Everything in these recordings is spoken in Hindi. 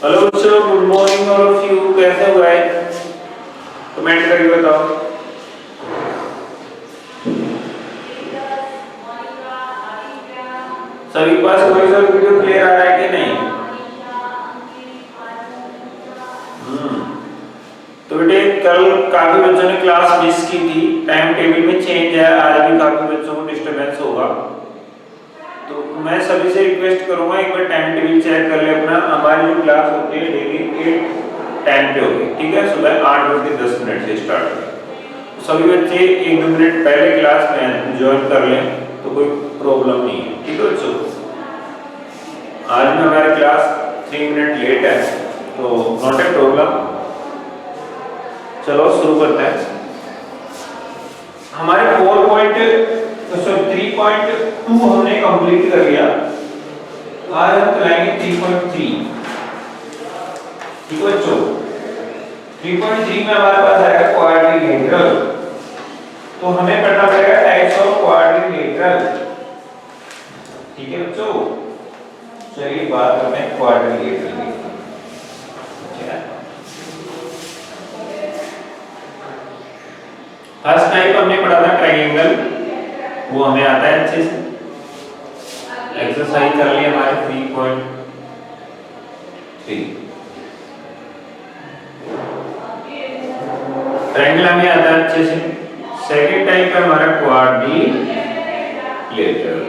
हेलो बच्चों, good morning all of you. कैसे हो गाइस? कमेंट करके बताओ। सभी के पास कोई सा वीडियो क्लियर आ रहा है कि नहीं? तो बेटे कल काफी बच्चों ने क्लास मिस की थी। टाइम टेबल में चेंज है, आज भी काफी बच्चों को डिस्टरबेंस होगा। तो मैं सभी से रिक्वेस्ट करूंगा एक बार टाइम टेबल चेक कर ले अपना। हमारी जो क्लास होती है डेली 8:10 पे होगी, ठीक है? सुबह 8:10 से स्टार्ट होगी। सभी बच्चे 1-2 मिनट पहले क्लास में ज्वाइन कर लें तो कोई प्रॉब्लम नहीं है, ठीक है बच्चों? आज में हमारी क्लास 3 मिनट लेट है तो नॉट ए प्रॉब्लम। चलो शुरू करते हैं। हमारे 3.2 हमने कंप्लीट कर लिया। आज हम चलाएंगे 3.3, ठीक है बच्चों? 3.3 में हमारे पास आएगा क्वाड्रिलेटरल। तो हमें पढ़ना पड़ेगा टाइप्स ऑफ क्वाड्रिलेटरल, ठीक है बच्चों? चलिए बात करते हैं क्वाड्रिलेटरल की। फर्स्ट टाइप हमने पढ़ा था ट्रायंगल, वो हमें आता है अच्छे से। एक्सरसाइज कर ली हमारे 3.3। ट्रायंगल हमें आता है अच्छे से। सेकंड टाइप है हमारा क्वाड्रिलेटरल।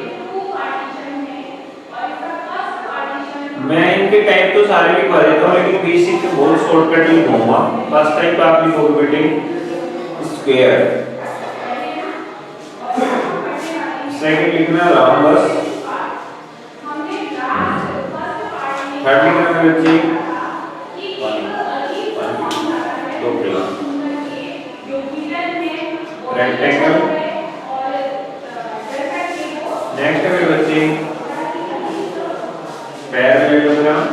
मैं इनके टाइप तो सारे लिखवा देता हूँ, लेकिन बेसिक बहुत शॉर्टकट लिखूंगा। फर्स्ट टाइप आप लिखोगे बेटे स्क्वायर, सेकंड लिखना रॉम्बस, थर्ड लिखना बच्चे रेक्टेंगल, नेक्स्ट है बच्चे पैरेललोग्राम,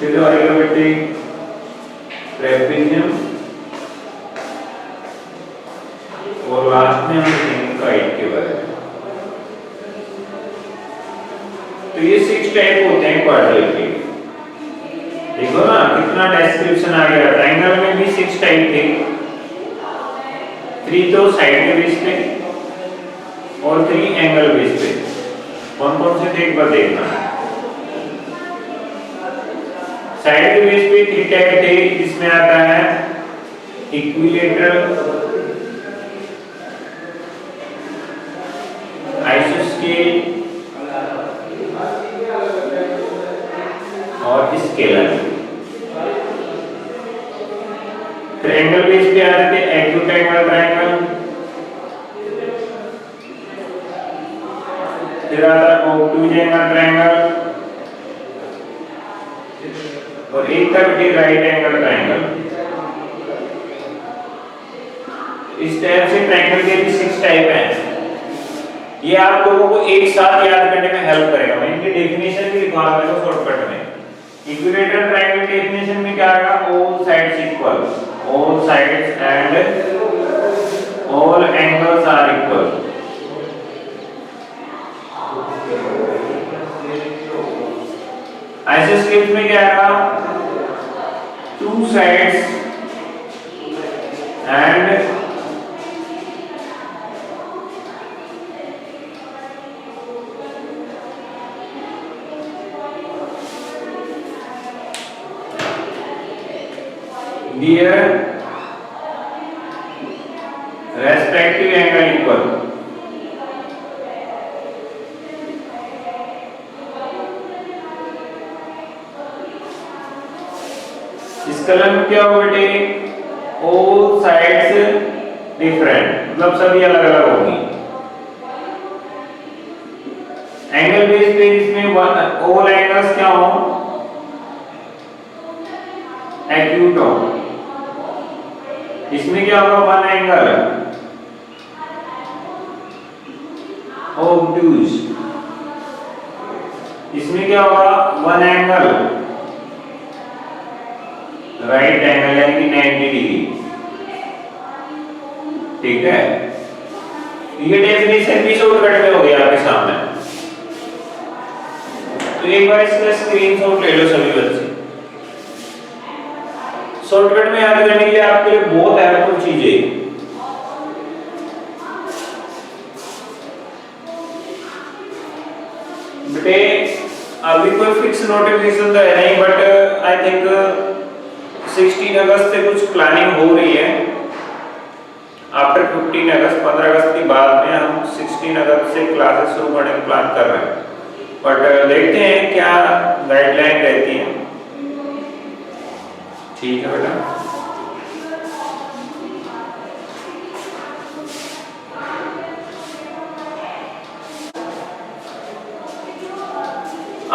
फिर आएगा बेटे ट्रेपेजियम, और लास्ट में हम देखेंगे काइट के बारे में। तो ये 6 टाइप होते हैं क्वाड्रिलेटरल के। देखो ना कितना डिस्क्रिप्शन आ गया। ट्रायंगल में भी 6 टाइप थे। 3 तो साइड के बेस पे और 3 एंगल बेस पे। कौन कौन से थे एक बार देखना। साइड के बेस पे 3 टाइप थे, इसमें आता है इक्विलैटरल, आइसोस्केल और स्केलर। ट्रायंगल बेस पे आ रहे थे एक्यूट एंगल ट्रायंगल, फिर आता है ऑब्टूज एंगल ट्रायंगल, और एक था बेटे राइट एंगल ट्रायंगल। इस टाइप से ट्रायंगल के भी 6 टाइप हैं। ये आप लोगों को एक साथ याद करने में हेल्प करेगा। मैं इनकी डेफिनेशन भी लिखवा देता हूं शॉर्टकट में। इक्विलैटरल ट्रायंगल डेफिनेशन में क्या आएगा? All sides equal, all sides and all angles are equal. आइसोस्केल में क्या आएगा? 2 sides and their respective angle equal। इस कलम में क्या होगा बेटे? all sides different, मतलब सभी अलग अलग होंगी। एंगल बेस पे इसमें all angles क्या हो? एक्यूट हो। इसमें क्या होगा? 1 एंगल ऑब्टूज। इसमें क्या होगा? 1 एंगल राइट एंगल यानी कि 90 डिग्री। ठीक है, ये डेफिनेशन भी शॉर्टकट में हो गया आपके सामने। तो एक बार इसका स्क्रीनशॉट ले लो सभी बच्चे। शॉर्टकट में याद करने के लिए आपके लिए बहुत हेल्पफुल चीज है। बेटे अभी कोई फिक्स नोटिफिकेशन तो है नहीं, बट आई थिंक 16 अगस्त से कुछ प्लानिंग हो रही है। आफ्टर 15 अगस्त 15 अगस्त के बाद में हम 16 अगस्त से क्लासेस शुरू करने का प्लान कर रहे हैं, बट देखते हैं क्या गाइडलाइन रहती है। ठीक है बेटा।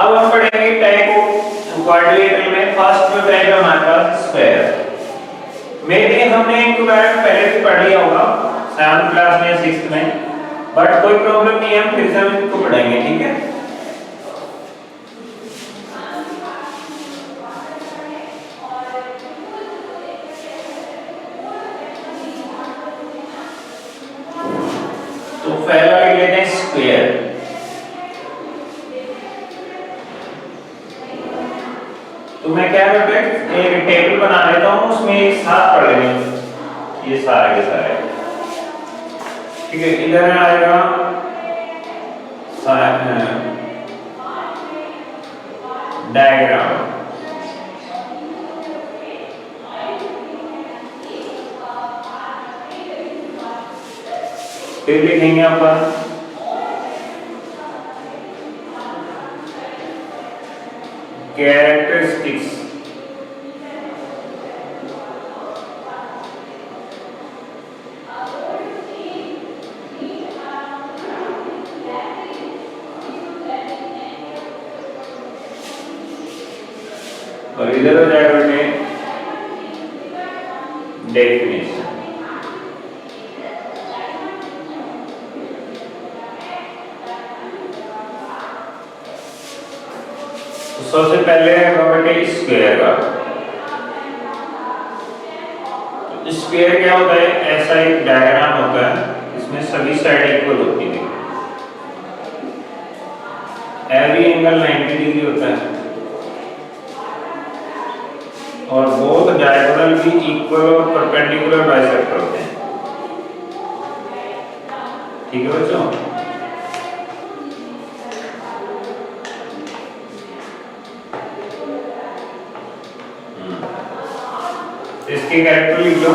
अब हम पढ़ेंगे टाइप ऑफ क्वाड्रिलेटरल में। फर्स्ट में पहले हमारे पास स्क्वायर। मेरे हमने इनको पहले भी पढ़ लिया होगा 7th क्लास में या 6th में, बट कोई प्रॉब्लम नहीं है, हम फिर से हम इनको पढ़ेंगे। ठीक है। तो पहला लिख लेते हैं स्क्वायर। तो मैं क्या करता हूं, एक टेबल बना लेता हूं, उसमें एक साथ पढ़ लेंगे ये सारे के सारे। ठीक है। इधर आएगा डायग्राम, फिर लिखेंगे अपन कैरेक्टरिस्टिक्स। और इधर हो जाएगा बेटे डेफिनेशन। तो सबसे पहले बेटे स्क्वायर का। तो स्क्वायर क्या होता है, ऐसा एक डायग्राम होता है, इसमें सभी साइड इक्वल होती है। एवरी एंगल 90 डिग्री होता है और बोथ डायगोनल भी इक्वल और परपेंडिकुलर बाइसेक्टर होते हैं। ठीक है बच्चों। इसके कैरेक्टर लिख लो,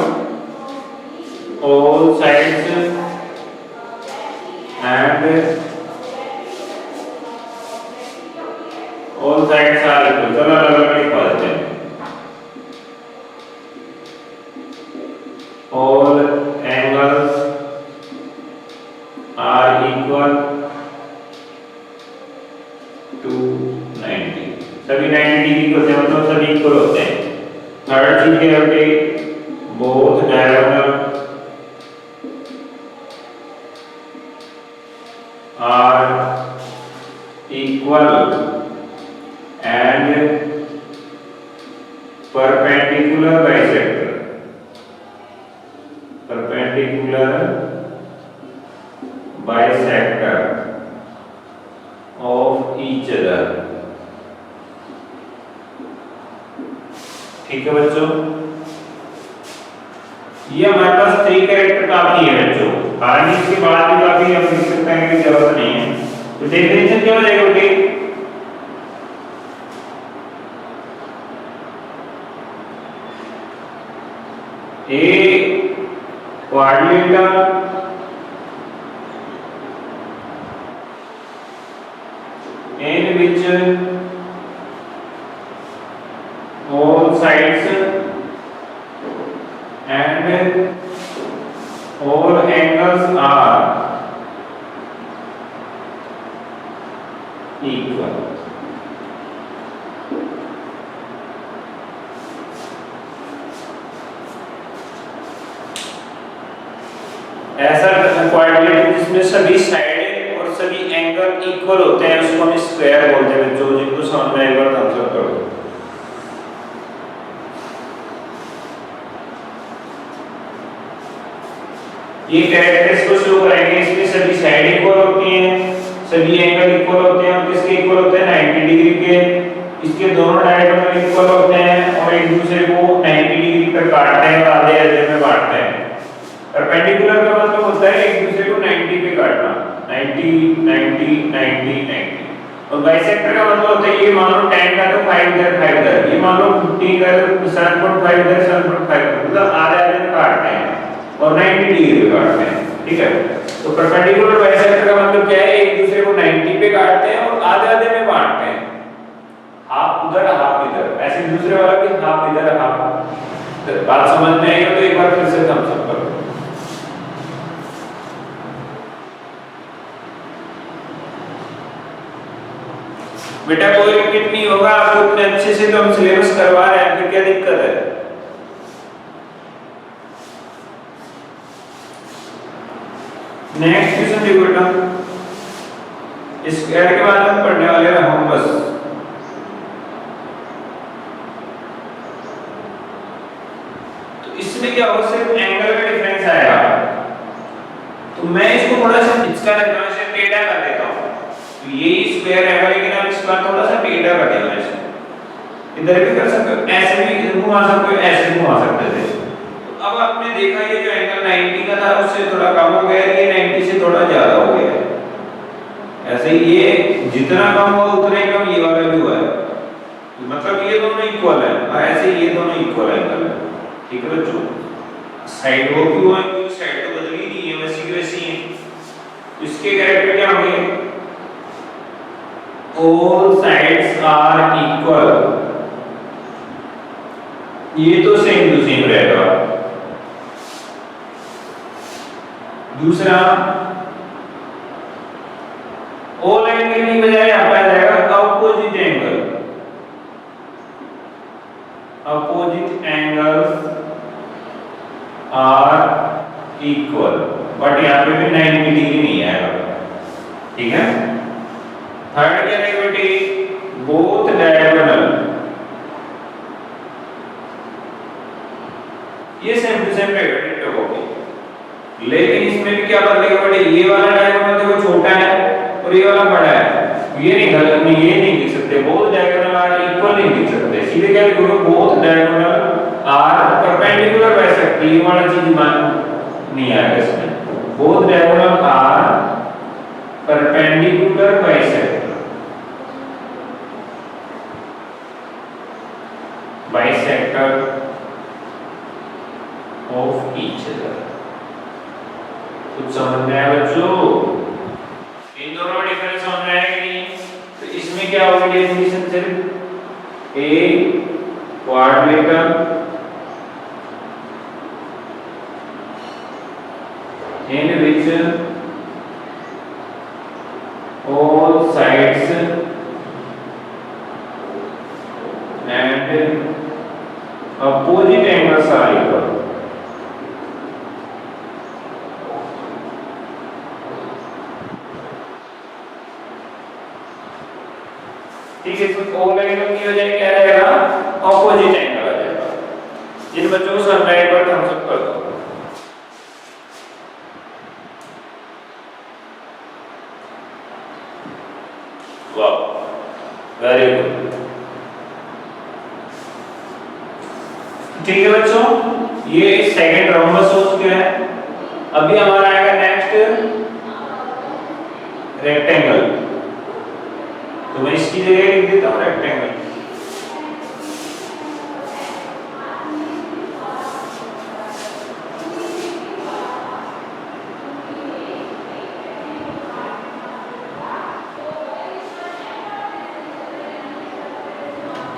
all sides and all sides are equal. चलो अलग-अलग लिखवा देते हैं। all angles are equal to 90। सभी 90 डिग्री होते हैं, मतलब सभी इक्वल होते हैं। थर्ड चीज क्या है, both diagonal are equal and perpendicular bisector. Perpendicular bisector of each other। ठीक है बच्चों। ये हमारे पास 3 कैरेक्टर काफी है बच्चों, आगे इसके बाद भी काफी हम लिख सकते हैं कि जरूरत नहीं है। तो डेफिनेशन क्या हो जाएगा बेटे, ए quadrilateral in which all sides and all angles are equal। ऐसा क्वाड्रिलेटरल जिसमें सभी साइड और सभी एंगल इक्वल होते हैं उसको हम स्क्वायर बोलते हैं बच्चों। जिनको समझ में आएगा थम्स अप करो। ये कैरेक्टर्स को शो करेंगे, इसमें सभी साइड इक्वल होती हैं, सभी एंगल इक्वल होते हैं और किसके इक्वल होते हैं, 90 डिग्री इसके दोनों डायगोनल इक्वल होते हैं और एक दूसरे को 90 डिग्री पर काटते हैं और आधे आधे में बांटते हैं। परपेंडिकुलर का मतलब होता है एक दूसरे को 90 पे काटना, 90 90 90 90। और बाइसेक्टर का मतलब होता है ये मान लो 10 का तो 5 इधर 5 इधर, ये मान लो 50 का तो 7.5 इधर 7.5 मतलब आधे आधे में काटते हैं और 90 डिग्री पे काटते हैं, ठीक है। तो परपेंडिकुलर बाइसेक्टर का मतलब क्या है, एक दूसरे को 90 पे काटते हैं और आधे आधे में बांटते हैं, हाफ उधर हाफ इधर, ऐसे दूसरे वाला भी हाफ इधर हाफ। तो बात समझ में आई हो तो एक बार फिर से थम्स अप करो। बेटा कोई रिपीट नहीं होगा, आपको इतने अच्छे से तो हम सिलेबस करवा रहे हैं, फिर क्या दिक्कत है। नेक्स्ट क्वेश्चन देखो बेटा, स्क्वायर के बारे में पढ़ने वाले हैं हम बस। तो इसमें क्या होगा, सिर्फ एंगल का डिफरेंस आएगा। तो मैं इसको थोड़ा सा इसका से टेढ़ा कर देता हूं, तो यही स्क्वायर है लेकिन हम इस बार थोड़ा सा टेढ़ा कर देंगे। ऐसे इधर भी कर सकते हो, ऐसे भी घुमा सकते हो, ऐसे भी घुमा सकते थे। तो अब आपने देखा ये जो एंगल 90 का था उससे थोड़ा कम हो गया, ये 90 से थोड़ा ज्यादा हो गया। ऐसे ही ये जितना कम हुआ उतना ही कम ये वाला भी हुआ है, मतलब ये दोनों इक्वल है और ऐसे ये दोनों इक्वल एंगल है, ठीक है बच्चों। साइड वो क्यों है, क्योंकि साइड तो बदली नहीं है, वैसी की वैसी है। इसके कैरेक्टर क्या होंगे, all sides are equal, ये तो सेम टू सेम रहेगा। दूसरा all एंगल की बजाय यहां पर आ जाएगा opposite angle, opposite angles are equal, but यहां पे भी 90 डिग्री नहीं आएगा, ठीक है। थर्ड क्या है बेटे, बोथ डायगोनल, ये सेम टू सेम रहेगा, डिट्टो कॉपी। लेकिन इसमें भी क्या बदलेगा बेटे, ये वाला डायगोनल देखो छोटा है और ये वाला बड़ा है, ये नहीं गलत नहीं, ये नहीं लिख सकते बोथ डायगोनल आर इक्वल, नहीं लिख सकते, सीधे क्या लिखोगे both diagonal are perpendicular bisector, ये वाला चीज मान नहीं आएगा इसमें। Both diagonal are perpendicular bisector, bisector of each other. कुछ समझ में आया बच्चों, इन दोनों में डिफरेंस समझ में आया कि नहीं। तो इसमें क्या होगी डेफिनेशन, सिर्फ a quadrilateral in which all sides and opposite angles are equal। ठीक है, तो all एंगल की वजह क्या रहेगा, ऑपोजिट एंगल आ जाएगा। जिन बच्चों को समझ में आया पर थम्स अप कर दो। वाह, वेरी गुड। ठीक है बच्चों, ये सेकंड रोम्बस हो चुका है। अभी हमारा आएगा नेक्स्ट रेक्टेंगल, तो मैं इसकी जगह लिख देता हूं रेक्टेंगल।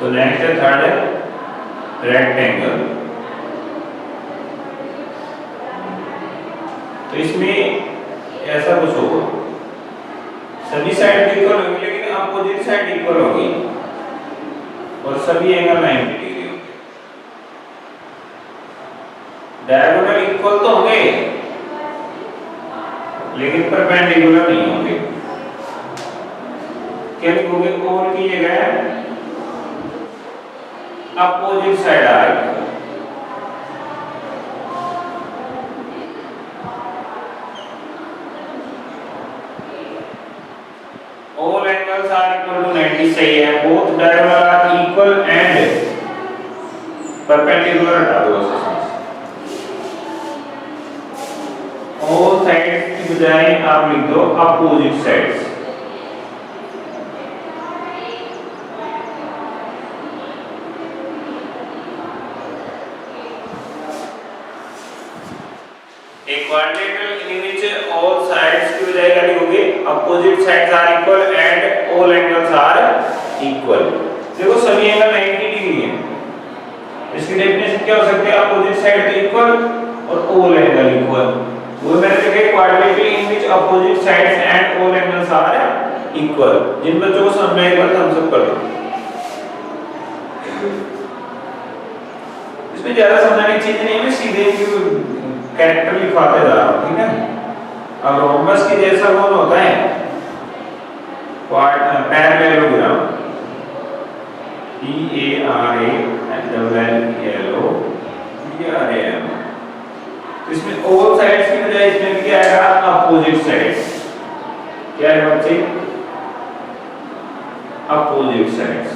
तो नेक्स्ट है थर्ड है रेक्टेंगल। तो इसमें ऐसा कुछ होगा, सभी साइड इक्वल होंगी लेकिन अपोजिट साइड इक्वल होगी और सभी एंगल 90 डिग्री होंगे। डायगोनल इक्वल तो होंगे लेकिन परपेंडिकुलर नहीं होंगे। क्या लिखोगे, और की जगह अपोजिट साइड आएगी। all all angles are equal to 90 सही है, both diagonal are equal and perpendicular हटा दो बस इसमें। all sides की बजाय आप लिख दो opposite sides। एक quadrilateral in which all sides की बजाय क्या लिखोगे opposite sides are equal and all angles are equal। देखो सभी एंगल 90 डिग्री हैं, इसकी डेफिनेशन क्या हो सकती है opposite side तो equal और all angle equal। वो मैंने लिखा है quadrilateral in which opposite sides and all angles are equal। जिन बच्चों को समझ में एक बार थम्स अप कर दो। इसमें ज्यादा समझने की चीज नहीं है, मैं सीधे कैरेक्टर लिखवाते जा रहा हूं, ठीक है। अब रोम्बस के जैसा कौन होता है parallelogram, P A R A L L O G R A M। इसमें ऑल साइड्स की बजाय इसमें क्या आएगा अपोजिट साइड्स। क्या है बच्चे opposite sides.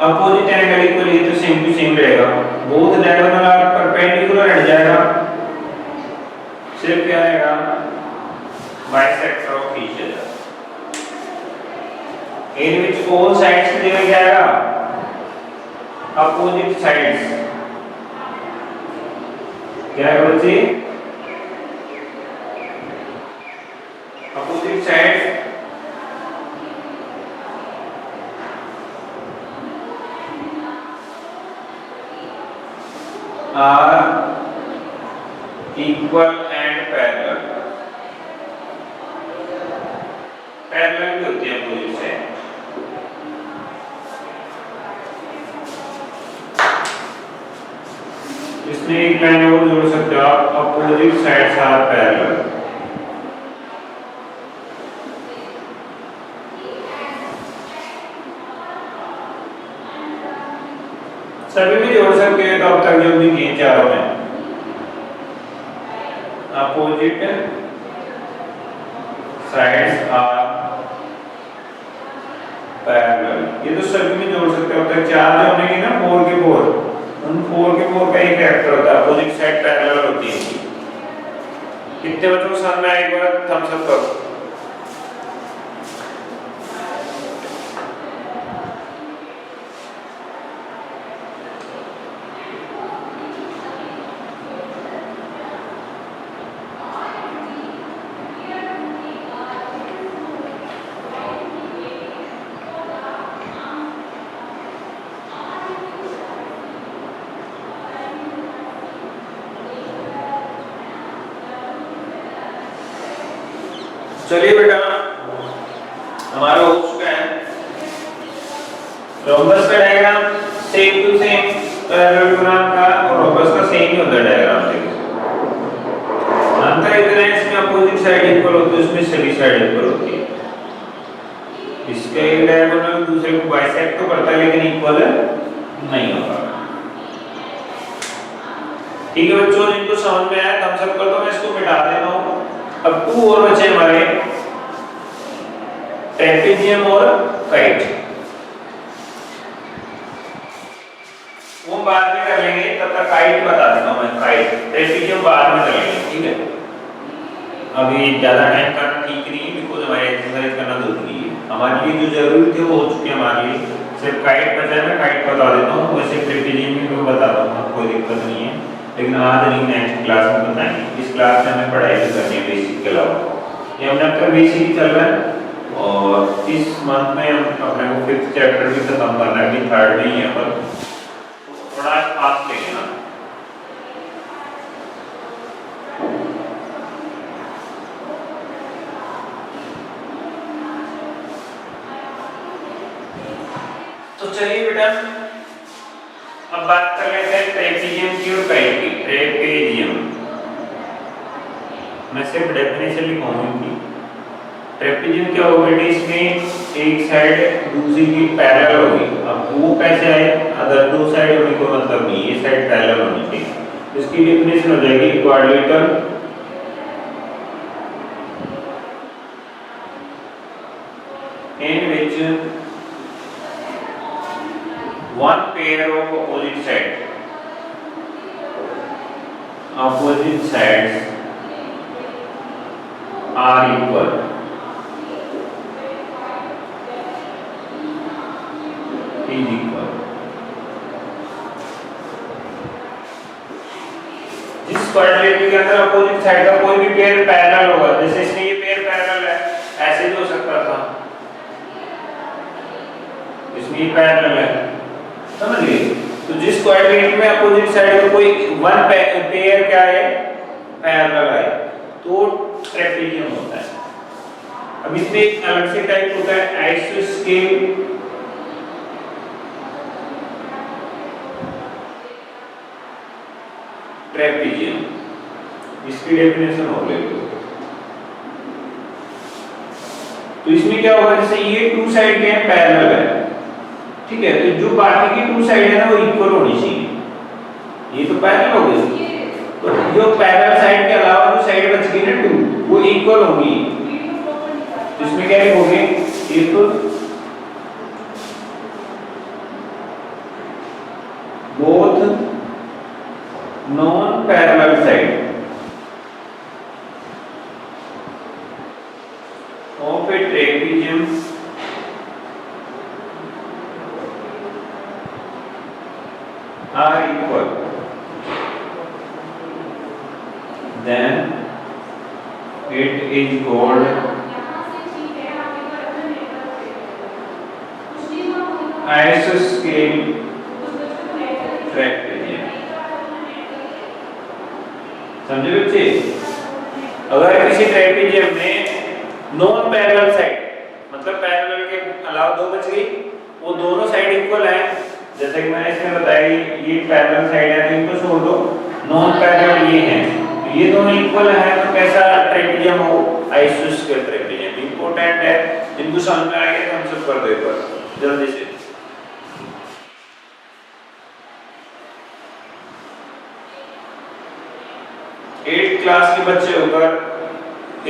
Opposite angle equal ये तो सेम टू सेम रहेगा, बोथ डायगोनल आर परपेंडिकुलर हट जाएगा, सिर्फ क्या आएगा bisector of each other. In which all sides की जगह क्या आएगा अपोजिट साइड्स। क्या है बच्चे opposite sides are equal and parallel। Parallel भी होती है अपोजिट साइड। इसमें एक लाइन और जोड़ सकते हो आप, अपोजिट साइड्स आर पैरेलल। सभी में जोड़ सकते हैं तो अब तक जो भी किए चारों में अपोजिट साइड्स आर पैरेलल, ये तो सभी में जोड़ सकते हो। अब तक चार जो हमने की ना 4 के 4, उन 4 के 4 का एक कैरेक्टर होता है अपोजिट साइड पैरेलल होती है। कितने बच्चों को समझ में आया एक बार थम्स अप करो। चलिए बेटा हमारा हो चुका है रोम्बस का diagram same to same parallelogram का, और रोम्बस का सेम ही होता है डायग्राम। देखो अंतर इतना है इसमें अपोजिट साइड इक्वल होती है, उसमें सभी साइड इक्वल होती है। इसका एक डायगोनल दूसरे को बाइसेक्ट तो करता है लेकिन इक्वल नहीं होता। ठीक है बच्चों, जिनको समझ में आया थम्स अप कर दो, मैं इसको मिटा देता हूं। अब 2 और बचे हमारे ट्रेपेजियम और काइट, वो बाद में कर लेंगे, तब तक काइट बता देता हूं मैं। काइट ट्रेपेजियम बाद में कर लेंगे, ठीक है। अभी ज्यादा टाइम करना ठीक नहीं है, बिकॉज हमारे एक्सरसाइज करना जरूरी है। हमारे लिए जो जरूरी थे वो हो चुके हैं हमारे लिए। सिर्फ काइट बचा है, मैं काइट बता देता हूँ, वैसे ट्रेपेजियम भी मैं बता दूंगा, कोई दिक्कत नहीं है। लेकिन आज नहीं, नेक्स्ट क्लास में बताएंगे। इस क्लास में हमें पढ़ाई भी करनी है बेसिक के अलावा। ये हमने अब तक बेसिक ही चल रहा है, और इस मंथ में हम अपने को 5th चैप्टर भी खत्म करना है, अभी 3rd में ही है, पर थोड़ा फास्ट लेंगे ना। तो चलिए बेटा अब बात कर लेते हैं ट्रेपेजियम की और काइट की। ट्रेपेजियम मैं सिर्फ डेफिनेशन लिखूंगा इनकी। ट्रेपेजियम क्या होगा बेटे, इसमें एक साइड दूसरी की पैरेलल होगी। अब वो कैसे आए, अदर 2 साइड होने को मतलब नहीं, ये साइड पैरेलल होनी चाहिए। इसकी डेफिनेशन हो जाएगी quadrilateral in which one pair of opposite sides are equal is equal। जिस क्वाड्रिलेटरल के अंदर अपोजिट साइड का कोई भी पेयर पैरेलल होगा, जैसे इसमें ये पेयर पैरेलल है, ऐसे भी हो सकता था, इसमें पैरेलल है, समझ गए। तो जिस क्वाड्रिलेटरल में अपोजिट साइड का कोई वन पेयर क्या है पैरेलल है, तो ट्रेपेजियम होता है। अब इसमें एक अलग से टाइप होता है आइसोस्केल ट्रेपेजियम। इसकी डेफिनेशन हो गई। तो इसमें क्या होगा, जैसे ये टू साइड के हैं पैरेलल है, ठीक है, तो जो बाकी की टू साइड है ना वो इक्वल होनी चाहिए। ये तो पैरेलल हो गई, तो जो पैरेलल साइड के अलावा जो साइड बच गई ना टू, वो इक्वल होगी। तो इसमें क्या लिखोगे, if both non parallel side of a trapezium are equal, then it is called isoscale trapezium। समझे बच्चे? अगर किसी ट्रेपेजियम में नॉन पैरेलल साइड, मतलब पैरेलल के अलावा दो बच गई, वो दोनों साइड इक्वल है, जैसे कि मैंने इसमें बताया ये पैरेलल साइड है तो इनको छोड़ दो, नॉन पैरेलल ये है, तो ये दोनों इक्वल है, तो कैसा ट्रेपेजियम हो, आइसोस्केल ट्रेपेजियम। इंपॉर्टेंट है, जिनको समझ में आएगा तो हम सब कर दो एक बार जल्दी से। 8th क्लास के बच्चे होकर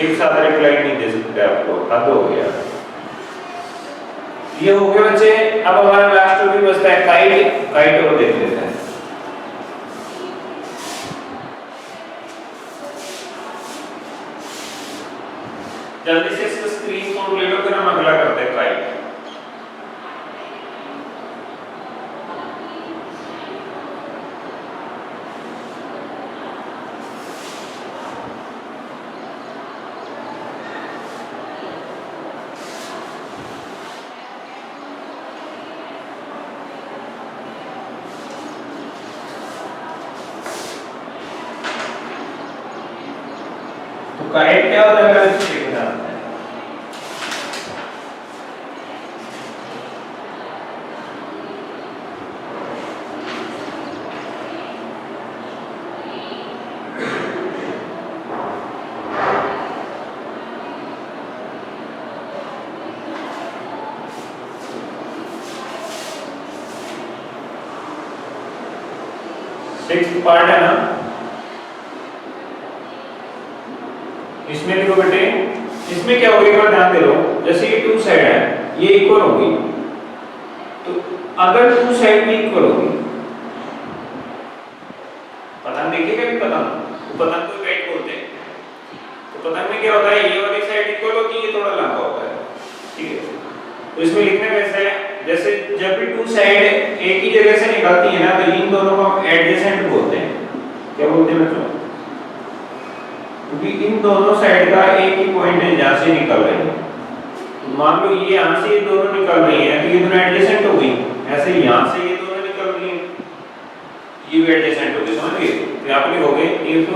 एक साथ रिप्लाई नहीं दे सकते, आपको हद हो गया। ये हो गए बच्चे। अब हमारा लास्ट टॉपिक बचता है काइट। काइट को देख लेते हैं। जल्दी से इसका स्क्रीनशॉट ले लो, फिर हम अगला करते हैं काइट। काइट क्या होता है, अगर इसको देखना है, सिक्स्थ पार्ट है ना, इसमें देखो बेटे, इसमें क्या होगा, एक बार ध्यान दे लो, जैसे ये टू साइड है, ये इक्वल होगी, तो अगर टू साइड भी इक्वल होगी, पतंग देखिएगा भी पतंग, तो पतंग को काइट बोलते हैं। तो पतंग में क्या होता है, ये वाली साइड इक्वल होती है, ये थोड़ा लंबा होता है, ठीक है। तो इसमें लिखने कैसे है, जैसे जब भी टू साइड एक ही जगह से निकलती है ना, तो इन दोनों को हम एडजेसेंट बोलते हैं। क्या बोलते हैं बच्चों? क्योंकि इन दोनों साइड का एक ही पॉइंट है जहां से निकल रही है। मान लो ये यहां से ये दोनों निकल रही है, तो ये दोनों एडजेसेंट हो गई। ऐसे यहां से ये दोनों निकल रही है, ये भी एडजेसेंट हो गई, समझ गए? तो यहां पे लिखोगे if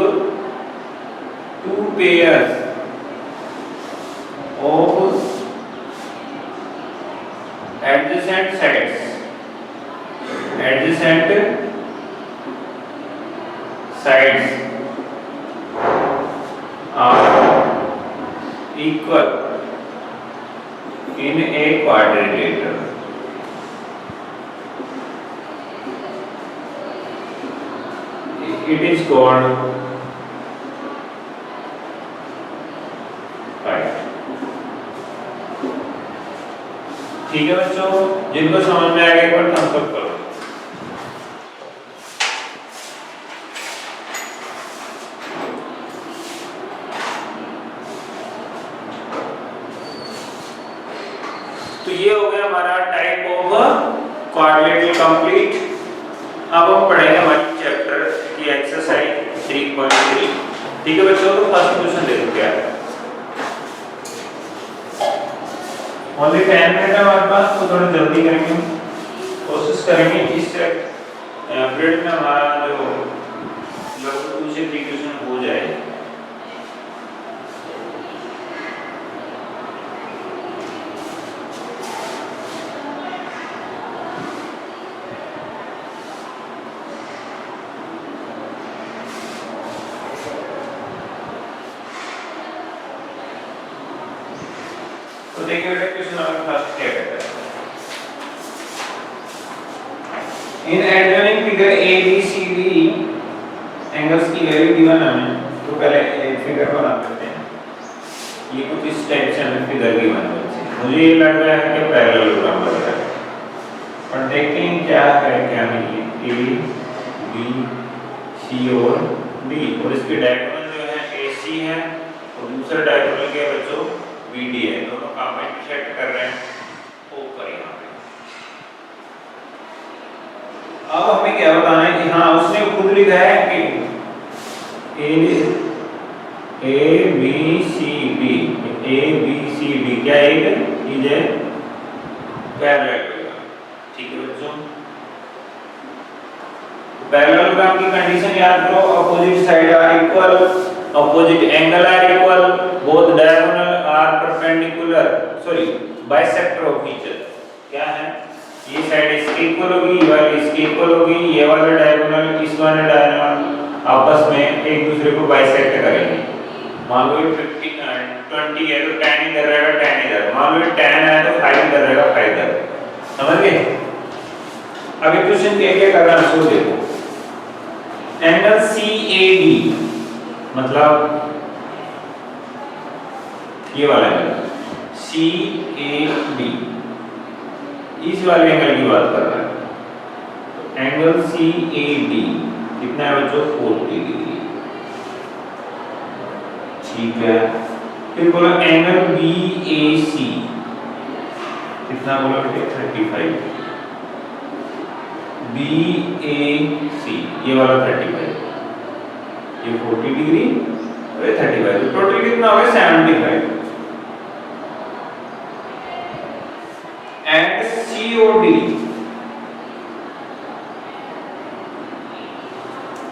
two pairs of adjacent sides are equal in a quadrilateral, it is called right. ठीक है बच्चों, जिनको समझ में आ गया एक बार थम्स अप करो। तो ये हो गया हमारा टाइप ऑफ क्वाड्रिलेटरल कंप्लीट। अब हम पढ़ेंगे हमारी चैप्टर की एक्सरसाइज 3.3। ठीक है बच्चों, तो फर्स्ट क्वेश्चन देखो क्या है। ओनली 10 मिनट है हमारे पास, तो थोड़ा जल्दी करेंगे, कोशिश करेंगे इस पीरियड में हमारा जो लगभग 2 से 3 क्वेश्चन हो जाए। तो देखिए बेटा क्वेश्चन नंबर फर्स्ट क्या कहता है। In adjoining figure A B C D angles की वैल्यू गिवन है। तो पहले फिगर बना लेते हैं। ये कुछ इस टाइप से हमें फिगर गिवन है। मुझे ये लग रहा है कि पैरेललोग्राम बन रहा है, पर देखते हैं क्या है, क्या नहीं है। ए बी सी और डी, और इसके डायगोनल जो है ए सी है और दूसरा डायगोनल क्या है बच्चों, BD है। दोनों का हम इंटरसेक्ट कर रहे हैं ऊपर यहाँ पे। अब हमें क्या बताना है कि हाँ उसने खुद लिखा है कि ए बी सी डी क्या एक चीज है पैरेललोग्राम। ठीक है बच्चों, पैरेललोग्राम की कंडीशन याद करो। Opposite side are equal, opposite angle are equal, both diagonal are perpendicular, sorry bisector of each other. क्या है, ये साइड इसके इक्वल होगी, ये वाली इसके इक्वल होगी, ये वाला डायगोनल इस वाले डायगोनल आपस में एक दूसरे को बाइसेक्ट करेंगे। मान लो ये 20 है तो tan इधर रहेगा, tan इधर। मान लो ये tan है तो phi इधर रहेगा, phi इधर। समझ गए? अब ये क्वेश्चन क्या करना है सो देखो। एंगल CAD मतलब ये वाला एंगल CAD, इस वाले एंगल की बात कर रहा है। तो एंगल CAD कितना है बच्चों, 40 डिग्री। ठीक है, फिर बोला एंगल BAC कितना बोला बेटे, 35। BAC ये वाला 35, ये 40 डिग्री और ये 35, तो टोटल कितना हो गया 75। एंड COD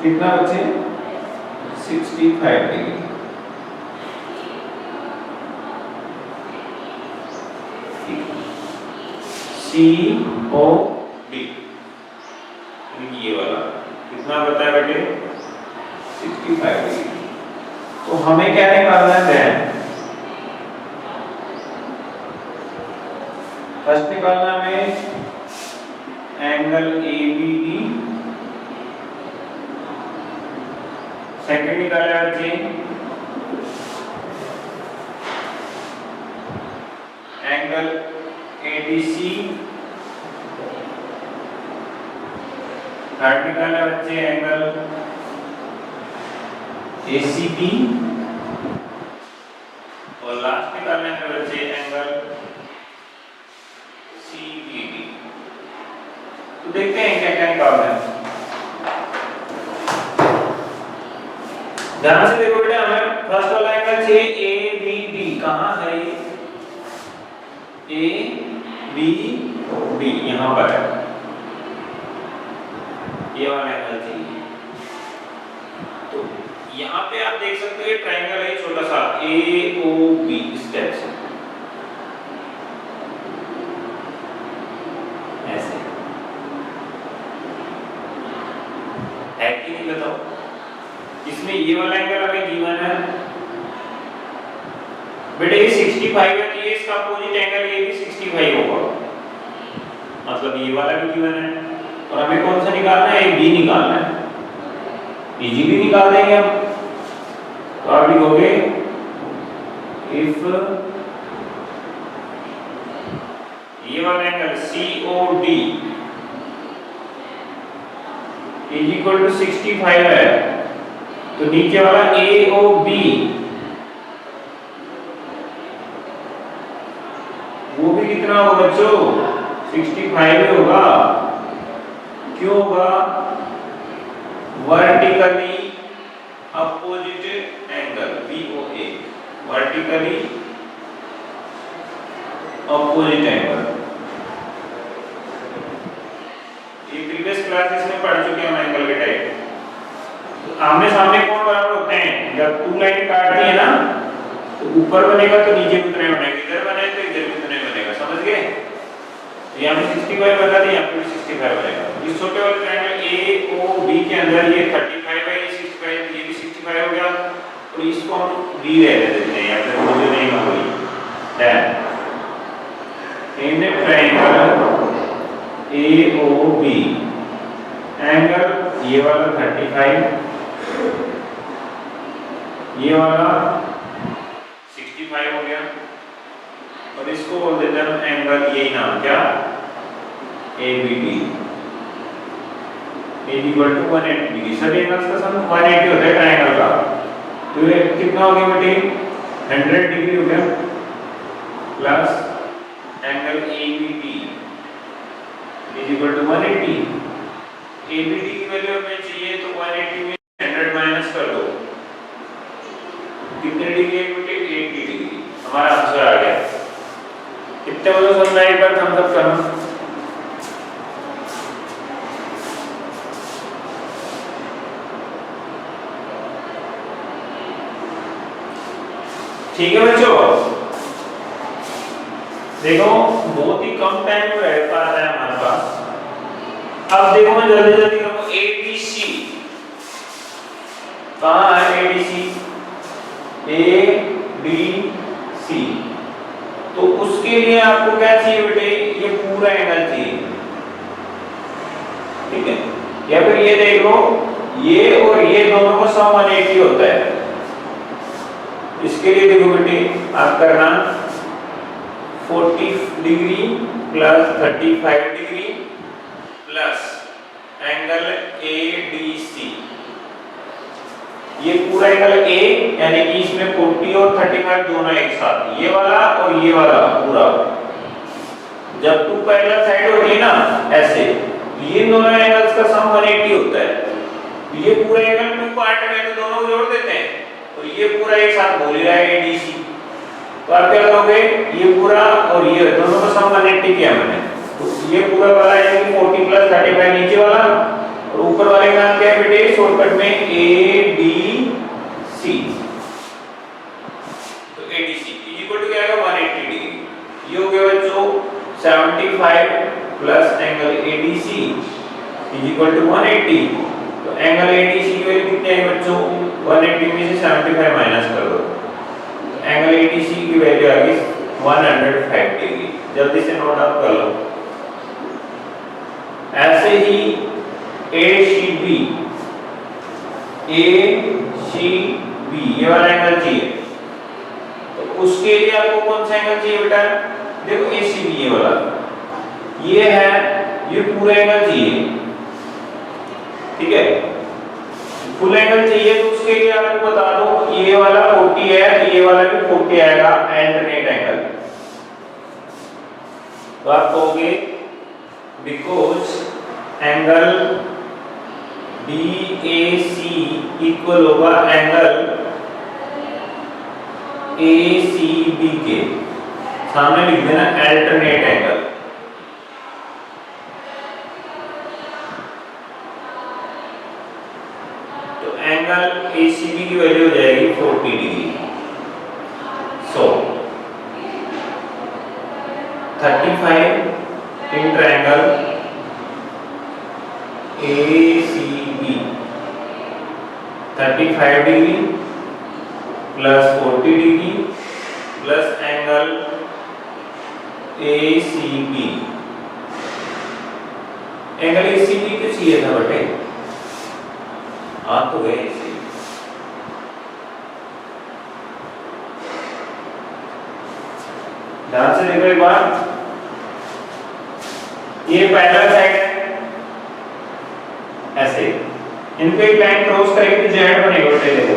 कितना बचे, 65 डिग्री। COD ये वाला कितना बताया बेटे, 65 डिग्री। तो हमें क्या निकालना है, फर्स्ट निकालना हमें एंगल ABD, सेकंड निकालना है एंगल ADC, थर्ड निकालना है बच्चे एंगल ACB, और लास्ट निकालना है बच्चे एंगल CBD। तो देखते हैं क्या क्या निकालना है। ध्यान से देखो बेटा, हमें फर्स्ट वाला एंगल चाहिए ABD। कहाँ है ये, ABD यहाँ पर है, ये वाला एंगल चाहिए। तो यहाँ पे आप देख सकते हो ये ट्रायंगल है छोटा सा AOB, इस टाइप से ऐसे है कि नहीं बताओ। इसमें ये वाला एंगल हमें गिवन है बेटे, ये 65 है, तो ये इसका अपोजिट एंगल ये भी 65 होगा, मतलब ये वाला भी गिवन है। और हमें कौन सा निकालना है, B निकालना है। इजी भी निकाल देंगे हम। तो आप लिखोगे इफ ये वाला angle COD is equal to 65 है, तो नीचे वाला AOB वो भी कितना होगा बच्चों? 65 ही होगा। क्यों होगा? Vertically opposite angle BOA, vertically opposite angle. ये प्रीवियस क्लासेस में पढ़ चुके हैं हम एंगल के टाइप। तो आमने सामने कौन बराबर होते हैं? जब टू लाइन काटती है ना, तो ऊपर बनेगा तो नीचे भी उतने बनेगा, इधर बने तो इधर भी उतने बनेगा। समझ गए? यहाँ पे 65 बना दिया, यहाँ पे 65 बनेगा। इस छोटे वाले ट्रायंगल AOB के अंदर ये 35 है, ये 65, ये भी 65 हो गया, और इसको हम B रहने देते हैं, या फिर मुझे नहीं होगी है इन ट्रायंगल AOB एंगल ये वाला 35, ये वाला 65 हो गया, और इसको बोल देते हैं एंगल, यही नाम क्या? ABD is equal to 180 degree. सभी एंगल्स का सम 180 होता है ट्रायंगल का। तो ये कितना हो गया बेटे? 100 डिग्री हो गया, plus angle ABD is equal to 180। ABD की वैल्यू हमें चाहिए, तो 180 में 100 माइनस कर दो, कितने डिग्री है बेटे? 80 डिग्री। हमारा आंसर आ गया। कितने बजे समझना है? एक बार थम्स अप करना। ठीक है बच्चों, देखो बहुत ही कम टाइम में रह पाता है हमारे पास। अब देखो मैं जल्दी जल्दी करूंगा। ABC कहाँ है? ADC ADC, तो उसके लिए आपको क्या चाहिए बेटे? ये पूरा एंगल चाहिए, ठीक है? या फिर ये देख लो, ये और ये दोनों का सम 180 होता है। इसके लिए देखो बेटे, आप करना 40 degree plus 35 degree plus angle ADC। ये पूरा एंगल A, यानी कि इसमें 40 और 35 दोनों एक साथ, ये वाला और ये वाला पूरा। जब टू पैरेलल साइड होती है ना ऐसे, ये दोनों एंगल्स का सम 180 होता है। ये पूरा एंगल टू पार्ट में तो दोनों को जोड़ देते हैं, और ये पूरा एक साथ बोल रहा है ADC। तो आप क्या करोगे? ये पूरा और ये दोनों का सम 180 किया मैंने, तो ये पूरा वाला यानी 40 प्लस 35 नीचे वाला, और ऊपर वाले का नाम क्या है बेटे? शॉर्टकट में ADC। तो ADC इक्वल टू क्या आएगा? 180 डिग्री। ये हो गया बच्चों 75 plus angle ADC equal to 180। तो एंगल ADC की वैल्यू कितनी है बच्चों? 180 में से 75 माइनस कर दो, तो एंगल ADC की वैल्यू आ गई 105 डिग्री। जल्दी से नोट डाउन कर लो। ऐसे ही ACB ये वाला एंगल चाहिए, तो उसके लिए आपको कौन सा एंगल चाहिए बेटा? देखो ACB ये वाला, ये है, ये पूरा एंगल चाहिए, ठीक है? फुल एंगल चाहिए, तो उसके लिए आपको बता दो, ये वाला 40 है, तो ये वाला भी 40 आएगा, अल्टरनेट एंगल। तो आप कहोगे बिकॉज एंगल BAC इक्वल होगा एंगल ACB के, सामने लिख देना अल्टरनेट एंगल। तो एंगल ACB की वैल्यू हो जाएगी 40 degree. So 35 in triangle ACB 35 degree plus 40 degree plus angle ACB। Angle ACB को चाहिए था बेटे, आ तो गए ऐसे। ध्यान से देखो एक बार, ये पैरेलल साइड है ऐसे, इनको एक लाइन क्रॉस करेंगे तो जेड बनेगा बेटे, देखो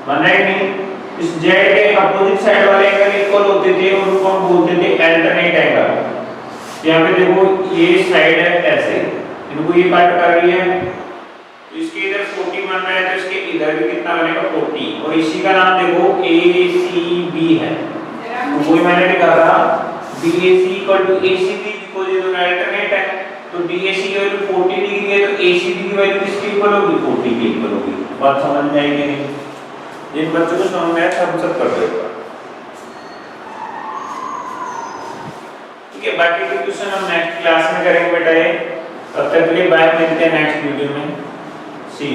मानना है नहीं। इस जेड के अपोजिट साइड वाले एंगल इक्वल होते थे और उनको हम बोलते थे अल्टरनेट एंगल। यहाँ पे देखो ये साइड है ऐसे, इनको ये कट कर रही है तो इसके इधर 40 बन रहा है, तो इसके इधर भी कितना बनेगा 40, और इसी का नाम देखो ACB है। तो वही मैंने लिखा था BAC equal to ACB, because ये दोनों अल्टरनेट है। तो BAC की वैल्यू 40 डिग्री है, तो ACB की वैल्यू किसके इक्वल होगी, 40 के इक्वल होगी। बात समझ में आई कि नहीं? जिन बच्चों को समझ में आया सब सब कर देगा। ठीक है, बाकी के क्वेश्चन हम नेक्स्ट क्लास में करेंगे बेटा। ये तब तक के लिए बाय, मिलते हैं नेक्स्ट वीडियो में। सी